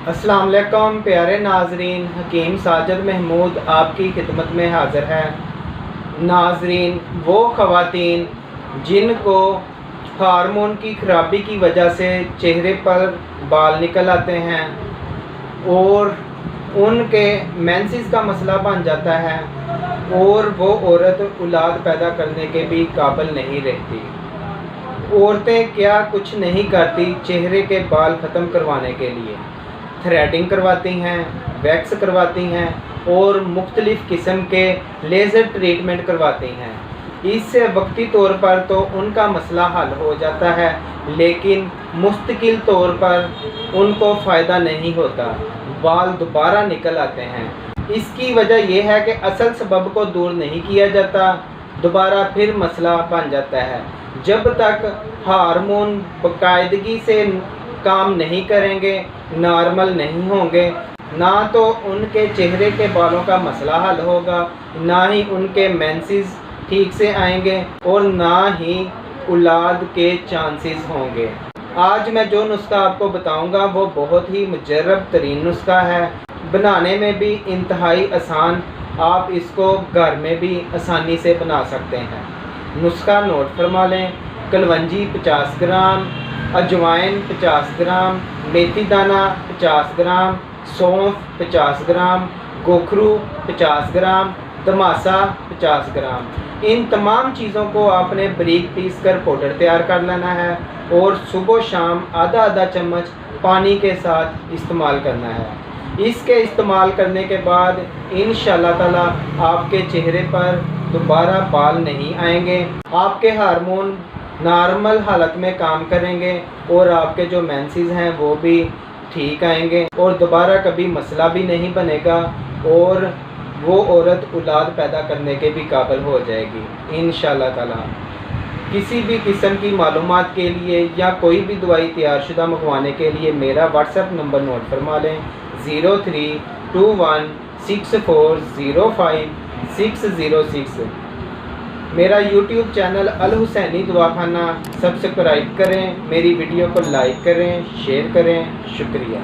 अस्सलाम वालेकुम प्यारे नाजरीन, हकीम साजिद महमूद आपकी खिदमत में हाज़िर है। नाजरीन, वो ख़वातीन जिनको हार्मोन की ख़राबी की वजह से चेहरे पर बाल निकल आते हैं और उनके मेंसेस का मसला बन जाता है और वो औरत औलाद पैदा करने के भी काबिल नहीं रहती। औरतें क्या कुछ नहीं करती चेहरे के बाल ख़त्म करवाने के लिए। थ्रेडिंग करवाती हैं, वैक्स करवाती हैं और मुख्तलिफ़ किस्म के लेज़र ट्रीटमेंट करवाती हैं। इससे वक्ती तौर पर तो उनका मसला हल हो जाता है, लेकिन मुस्तकिल तौर पर उनको फ़ायदा नहीं होता, बाल दोबारा निकल आते हैं। इसकी वजह यह है कि असल सबब को दूर नहीं किया जाता, दोबारा फिर मसला बन जाता है। जब तक हार्मोन बाकायदगी से काम नहीं करेंगे, नॉर्मल नहीं होंगे, ना तो उनके चेहरे के बालों का मसला हल होगा, ना ही उनके मेंसेस ठीक से आएंगे और ना ही औलाद के चांसेस होंगे। आज मैं जो नुस्खा आपको बताऊंगा वो बहुत ही मुजर्रब तरीन नुस्खा है, बनाने में भी इंतहाई आसान, आप इसको घर में भी आसानी से बना सकते हैं। नुस्खा नोट फरमा लें। कलवंजी 50 ग्राम, अजवाइन 50 ग्राम, मेथी दाना 50 ग्राम, सौंफ 50 ग्राम, गोखरू 50 ग्राम, तमासा 50 ग्राम। इन तमाम चीज़ों को आपने बारीक पीस कर पाउडर तैयार कर लेना है और सुबह शाम आधा आधा चम्मच पानी के साथ इस्तेमाल करना है। इसके इस्तेमाल करने के बाद इंशाअल्लाह ताला आपके चेहरे पर दोबारा बाल नहीं आएंगे, आपके हार्मोन नॉर्मल हालत में काम करेंगे और आपके जो मेंसेस हैं वो भी ठीक आएंगे और दोबारा कभी मसला भी नहीं बनेगा और वो औरत औलाद पैदा करने के भी काबिल हो जाएगी इंशाअल्लाह ताला। किसी भी किस्म की मालूमात के लिए या कोई भी दवाई तैयारशुदा मंगवाने के लिए मेरा व्हाट्सएप नंबर नोट फरमा लें 032164050606। मेरा यूट्यूब चैनल अल हुसैनी दवाखाना सब्सक्राइब करें, मेरी वीडियो को लाइक करें, शेयर करें। शुक्रिया।